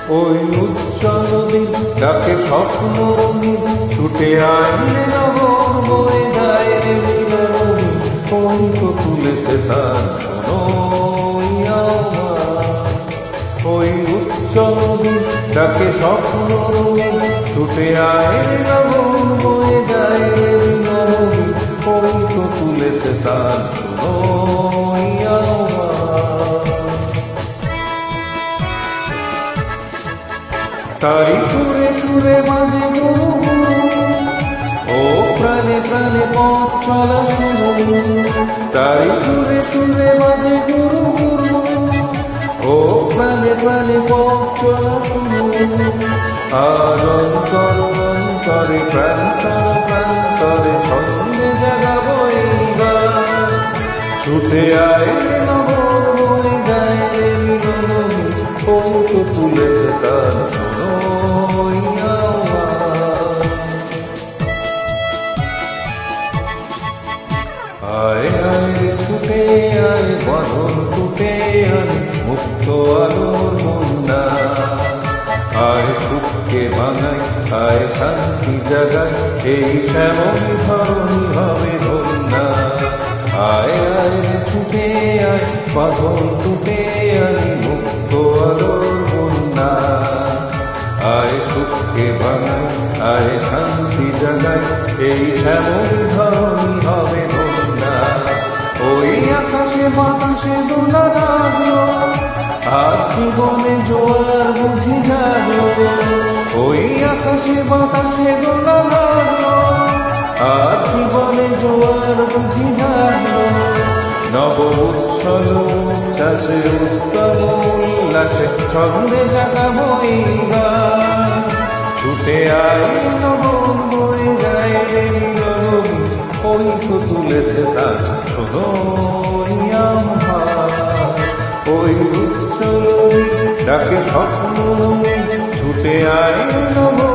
ওই উজ্জ্বল দিন ডাকে স্বপ্ন রঙিন, ছুটে আইলে নগর বয়ে যায় রে মিলনী। ওই তো তুলেছে তার সোনাই আমার। ওই উজ্জ্বল দিন ডাকে স্বপ্ন রঙিন, ছুটে আইলে নগর বয়ে যায় রে মিলনী। ওই তো তুলেছে তার সোনাই আমার। তারি সুরে সুরে বাজে গুরু, ও প্রাণে প্রাণে পথ চলা শুরু। তারি সুরে সুরে বাজে গুরু, ও প্রাণে প্রাণে পথ চলা শুরু। আর অন্তর অন্তরে প্রান্তর প্রান্তরে ছন্দে জাগাবো এইবার। ছুটে আয় নগর বয়ে যায় রে মিলনী। ওই তো তুলেছে তার সোনাই আমার। আয় আয় ছুটে আয় বাঁধন টুটে আয় মুক্ত আলোর বন্যা। আয় সুখকে ভাঙাই আয় শান্তি জাগাই, এই শ্যামল ধরণী হবে ধন্যা। আয় আয় ছুটে আয় বাঁধন টুটে আয় মুক্ত আলোর বন্যা। আয় সুখকে ভাঙাই আয় শান্তি জাগাই, এই শ্যামল ধরণী হবে ধন্যা। ওই আকাশে বাতাসে দোলা লাগলো, আর জীবনে জোয়ার বুঝি জাগলো। ওই আকাশে বাতাসে দোলা লাগলো, আর জীবনে জোয়ার বুঝি জাগলো। নব উচ্ছল উচ্ছ্বাসে উত্তম উল্লাসে ছন্দে জাগাবো এইবার। ছুটে আয় নগর বয়ে যায় রে মিলনী। ওই তো তুলেছে তার সোনাই আমার। ওই উচ্ছল ডাকে স্বপ্ন, ছুটে আয় নগর